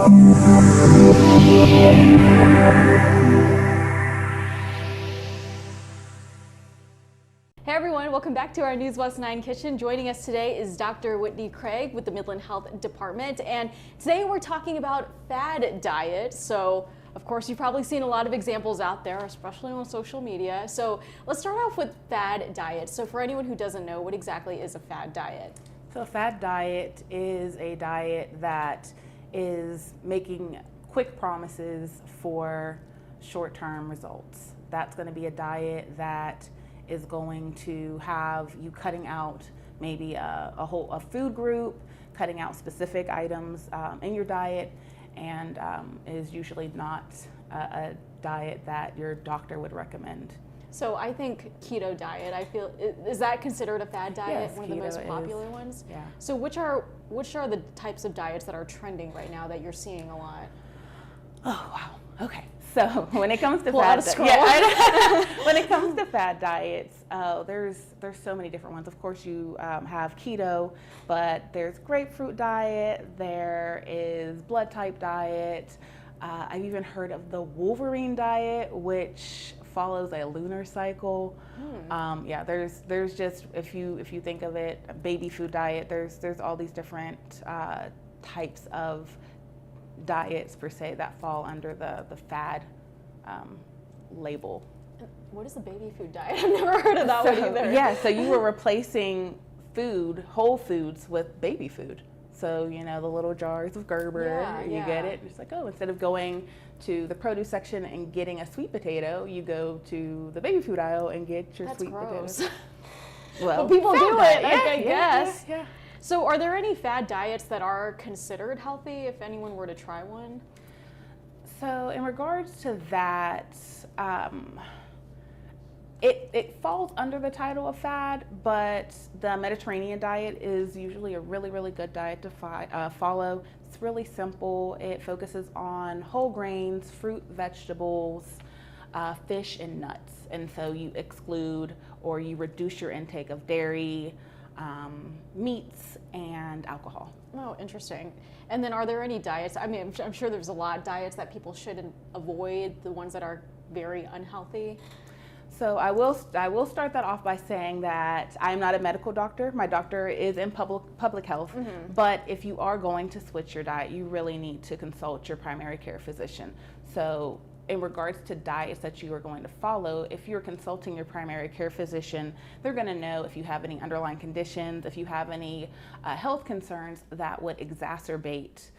Hey everyone, welcome back to our News West 9 Kitchen. Joining us today is Dr. Whitney Craig with the Midland Health Department, and today we're talking about fad diet. So, of course, you've probably seen a lot of examples out there, especially on social media. So let's start off with fad diet. So for anyone who doesn't know, what exactly is a fad diet? So a fad diet is a diet that is making quick promises for short-term results. That's going to be a diet that is going to have you cutting out maybe a food group, cutting out specific items in your diet, and is usually not a diet that your doctor would recommend. So I think keto diet, I feel, is that considered a fad diet? Yes, one of the most popular ones? Yeah. So which are the types of diets that are trending right now that you're seeing a lot? Oh, wow. Okay. So when it comes to when it comes to fad diets, there's so many different ones. Of course, you have keto, but there's grapefruit diet. There is blood type diet. I've even heard of the Wolverine diet, which follows a lunar cycle. Yeah, there's just, if you think of it, a baby food diet. There's all these different types of diets per se that fall under the fad label. What is the baby food diet? I've never heard of that one either. Yeah, so you were replacing whole foods with baby food. So, you know, the little jars of Gerber, you get it. It's like, oh, instead of going to the produce section and getting a sweet potato, you go to the baby food aisle and get your sweet potato. Well, people do it, I guess. Yeah. So are there any fad diets that are considered healthy if anyone were to try one? So in regards to that, it falls under the title of fad, but the Mediterranean diet is usually a really, really good diet to follow. It's really simple. It focuses on whole grains, fruit, vegetables, fish, and nuts. And so you exclude or you reduce your intake of dairy, meats, and alcohol. Oh, interesting. And then are there any diets, I mean, I'm sure there's a lot of diets that people should avoid, the ones that are very unhealthy? So I will start that off by saying that I'm not a medical doctor. My doctor is in public health, but if you are going to switch your diet, you really need to consult your primary care physician. So in regards to diets that you are going to follow, if you're consulting your primary care physician, they're going to know if you have any underlying conditions, if you have any health concerns that would exacerbate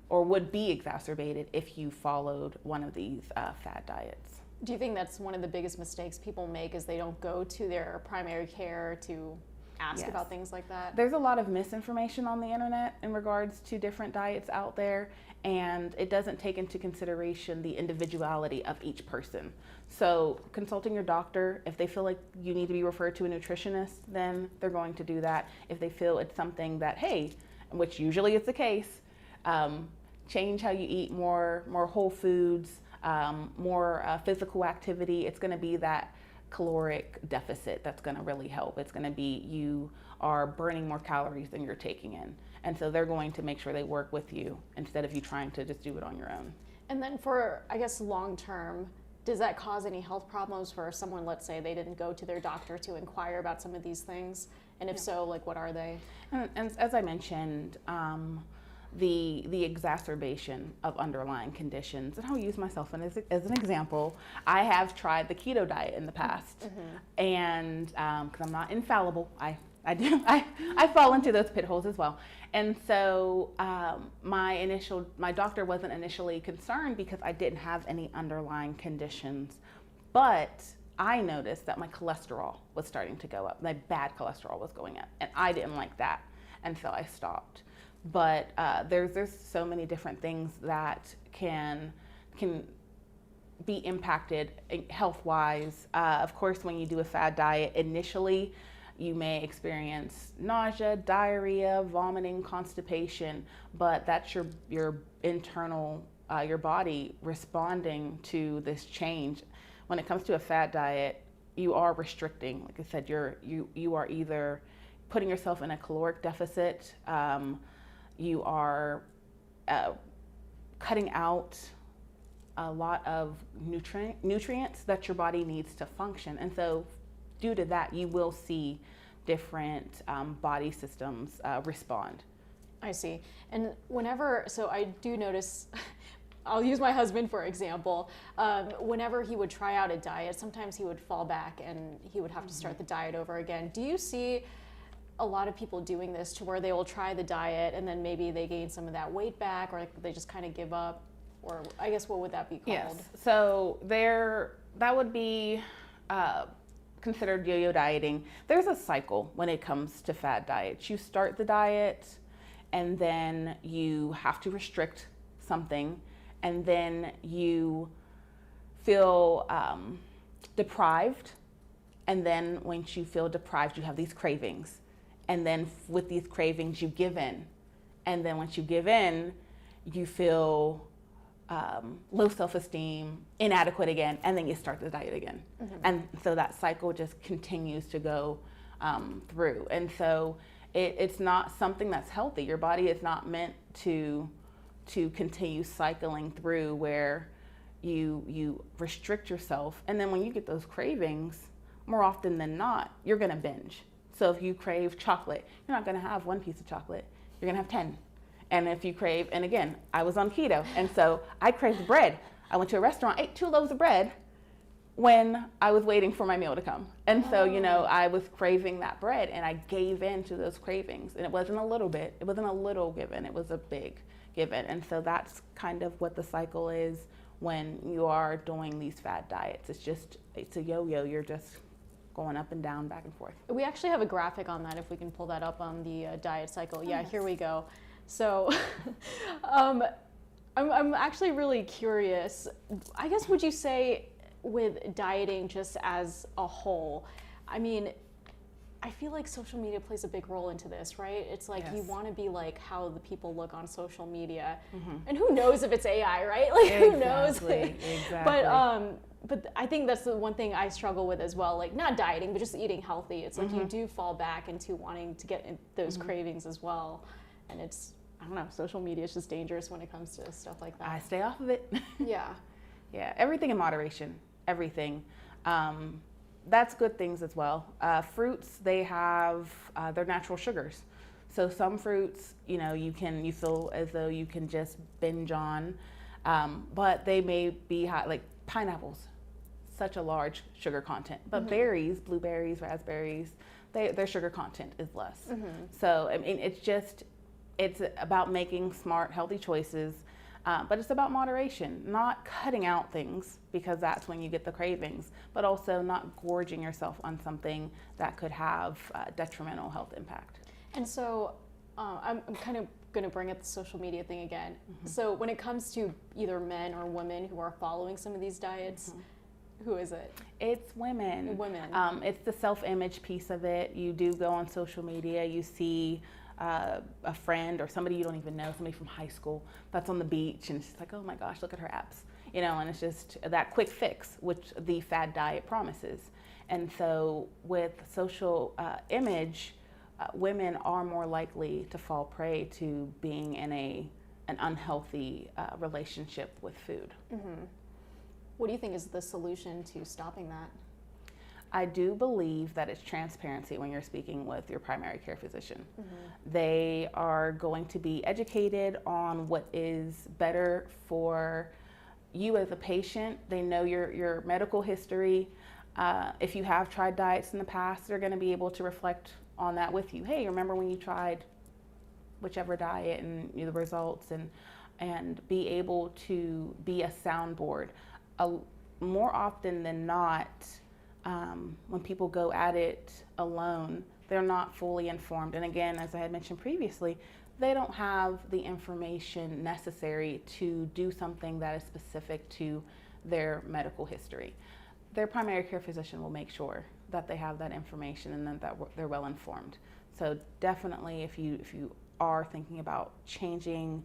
or would be exacerbated if you followed one of these fad diets. Do you think that's one of the biggest mistakes people make is they don't go to their primary care to ask about things like that? There's a lot of misinformation on the internet in regards to different diets out there, and it doesn't take into consideration the individuality of each person. So consulting your doctor, if they feel like you need to be referred to a nutritionist, then they're going to do that. If they feel it's something that, hey, which usually is the case, change how you eat, more whole foods, more physical activity. It's going to be that caloric deficit that's going to really help. It's going to be you are burning more calories than you're taking in. And so they're going to make sure they work with you instead of you trying to just do it on your own. And then for, I guess, long term, does that cause any health problems for someone, let's say they didn't go to their doctor to inquire about some of these things? And if so, like what are they? And as I mentioned, the exacerbation of underlying conditions, and I'll use myself as an example. I have tried the keto diet in the past, and because I'm not infallible, I fall into those pit holes as well. And so my doctor wasn't initially concerned because I didn't have any underlying conditions, but I noticed that my cholesterol was starting to go up. My bad cholesterol was going up, and I didn't like that, and so I stopped. But there's so many different things that can be impacted health-wise. Of course, when you do a fad diet, initially you may experience nausea, diarrhea, vomiting, constipation, but that's your internal, your body responding to this change. When it comes to a fad diet, you are restricting. Like I said, you are either putting yourself in a caloric deficit, you are cutting out a lot of nutrients that your body needs to function. And so due to that, you will see different body systems respond. I see. And so I do notice, I'll use my husband for example. Whenever he would try out a diet, sometimes he would fall back and he would have to start the diet over again. Do you see a lot of people doing this to where they will try the diet and then maybe they gain some of that weight back, or they just kind of give up? Or I guess what would that be called? Yes. So that would be considered yo-yo dieting. There's a cycle when it comes to fad diets. You start the diet and then you have to restrict something, and then you feel deprived, and then once you feel deprived, you have these cravings, and then with these cravings you give in, and then once you give in, you feel low self-esteem, inadequate again, and then you start the diet again. And so that cycle just continues to go through. And so it's not something that's healthy. Your body is not meant to continue cycling through where you restrict yourself, and then when you get those cravings, more often than not, you're gonna binge. So if you crave chocolate, you're not gonna have one piece of chocolate, you're gonna have 10. And if you crave, and again, I was on keto, and so I craved bread. I went to a restaurant, ate 2 loaves of bread when I was waiting for my meal to come. And so, I was craving that bread, and I gave in to those cravings. And it wasn't a little bit, it wasn't a little given, it was a big given. And so that's kind of what the cycle is when you are doing these fad diets. It's a yo-yo, you're just going up and down, back and forth. We actually have a graphic on that if we can pull that up on the diet cycle. Yeah, Here we go. So I'm actually really curious. I guess, would you say with dieting just as a whole, I mean, I feel like social media plays a big role into this, right? It's like you want to be like how the people look on social media. And who knows if it's AI, right? Like who knows? Exactly. But I think that's the one thing I struggle with as well, like not dieting, but just eating healthy. It's like you do fall back into wanting to get in those cravings as well. And I don't know, social media is just dangerous when it comes to stuff like that. I stay off of it. Yeah. Yeah, everything in moderation, everything. That's good things as well. Fruits, they have their natural sugars. So some fruits, you feel as though you can just binge on, but they may be hot, like pineapples, such a large sugar content. But berries, blueberries, raspberries, their sugar content is less. So, I mean, it's about making smart, healthy choices, but it's about moderation, not cutting out things because that's when you get the cravings, but also not gorging yourself on something that could have detrimental health impact. And so I'm kind of going to bring up the social media thing again. So when it comes to either men or women who are following some of these diets, who is it? It's women. It's the self-image piece of it. You do go on social media, you see a friend or somebody you don't even know, somebody from high school that's on the beach, and it's just like, oh my gosh, look at her abs, and it's just that quick fix, which the fad diet promises. And so with social image, women are more likely to fall prey to being in an unhealthy relationship with food. What do you think is the solution to stopping that? I do believe that it's transparency when you're speaking with your primary care physician. They are going to be educated on what is better for you as a patient. They know your medical history. If you have tried diets in the past, they're going to be able to reflect on that with you. Hey, remember when you tried whichever diet and the results, and be able to be a soundboard. More often than not, when people go at it alone, they're not fully informed. And again, as I had mentioned previously, they don't have the information necessary to do something that is specific to their medical history. Their primary care physician will make sure that they have that information and that they're well informed. So definitely, if you are thinking about changing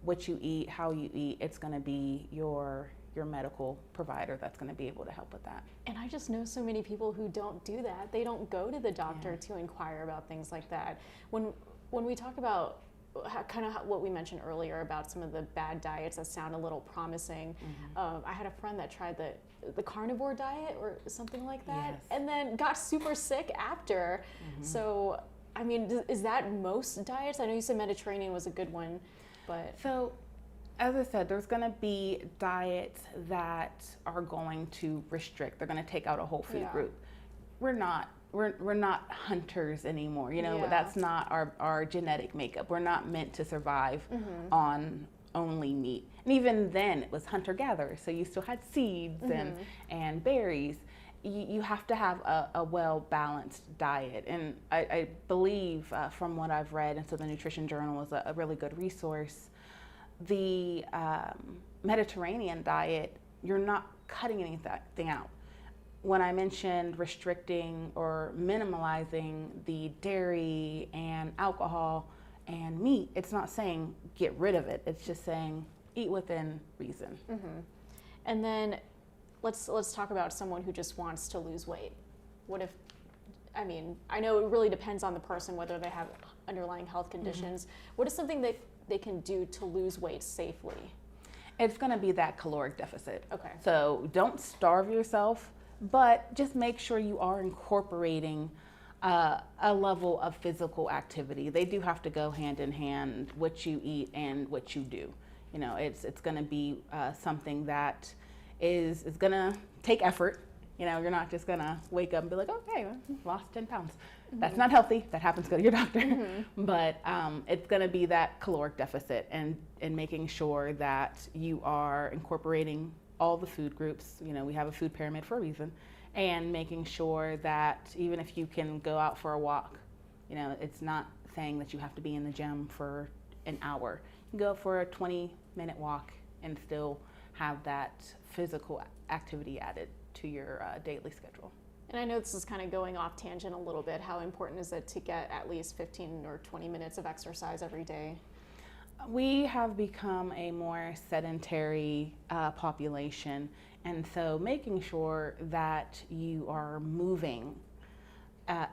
what you eat, how you eat, it's going to be your medical provider that's going to be able to help with that. And I just know so many people who don't do that. They don't go to the doctor to inquire about things like that. When we talk about kind of what we mentioned earlier about some of the bad diets that sound a little promising. I had a friend that tried the carnivore diet or something like that, Yes. and then got super sick after. So, I mean, is that most diets? I know you said Mediterranean was a good one, but So, as I said, there's going to be diets that are going to restrict. They're going to take out a whole food group. We're not hunters anymore. You know, that's not our genetic makeup. We're not meant to survive on only meat. And even then, it was hunter-gatherer. So you still had seeds and berries. You have to have a well-balanced diet. And I believe from what I've read, and so the Nutrition Journal is a really good resource, the Mediterranean diet, you're not cutting anything out. When I mentioned restricting or minimalizing the dairy and alcohol and meat, it's not saying get rid of it. It's just saying eat within reason. And then let's talk about someone who just wants to lose weight. What if, I mean, I know it really depends on the person whether they have underlying health conditions. What is something that they can do to lose weight safely? It's going to be that caloric deficit. Okay. So don't starve yourself, but just make sure you are incorporating a level of physical activity. They do have to go hand in hand, what you eat and what you do. You know, it's going to be something that is going to take effort. You know, you're not just going to wake up and be like, okay, I lost 10 pounds. That's not healthy. That happens, go to your doctor. But it's going to be that caloric deficit and making sure that you are incorporating all the food groups. You know, we have a food pyramid for a reason. And making sure that even if you can go out for a walk, you know, it's not saying that you have to be in the gym for an hour. You can go for a 20-minute walk and still have that physical activity added to your daily schedule. And I know this is kind of going off tangent a little bit. How important is it to get at least 15 or 20 minutes of exercise every day? We have become a more sedentary population, and so making sure that you are moving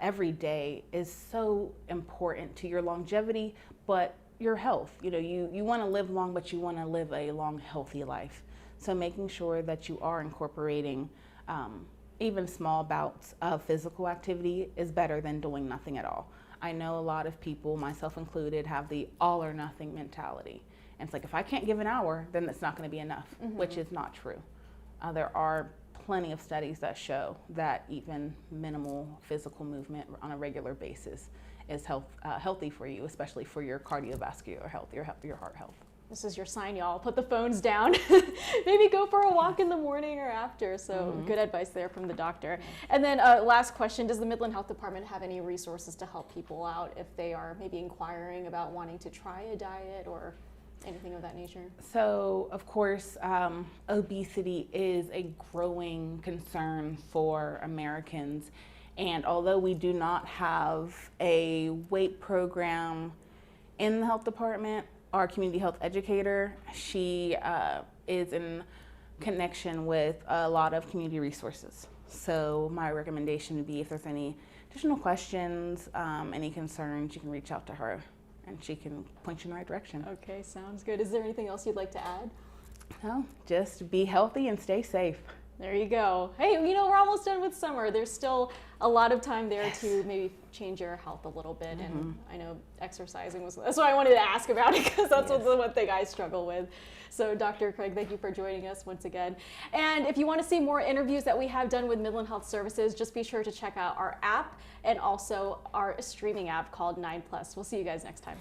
every day is so important to your longevity, but your health. You know, you want to live long, but you want to live a long, healthy life. So making sure that you are incorporating even small bouts of physical activity is better than doing nothing at all. I know a lot of people, myself included, have the all or nothing mentality. And it's like, if I can't give an hour, then it's not going to be enough, which is not true. There are plenty of studies that show that even minimal physical movement on a regular basis is healthy for you, especially for your cardiovascular health, your heart health. This is your sign, y'all. Put the phones down. Maybe go for a walk in the morning or after. So good advice there from the doctor. And then last question, does the Midland Health Department have any resources to help people out if they are maybe inquiring about wanting to try a diet or anything of that nature? So, of course, obesity is a growing concern for Americans. And although we do not have a weight program in the health department, our community health educator, she is in connection with a lot of community resources. So my recommendation would be if there's any additional questions, any concerns, you can reach out to her and she can point you in the right direction. Okay, sounds good. Is there anything else you'd like to add? No, just be healthy and stay safe. There you go. Hey, you know, we're almost done with summer. There's still a lot of time there to maybe change your health a little bit. And I know exercising that's what I wanted to ask about it, because that's the one thing I struggle with. So Dr. Craig, thank you for joining us once again. And if you want to see more interviews that we have done with Midland Health Services, just be sure to check out our app and also our streaming app called 9+. We'll see you guys next time.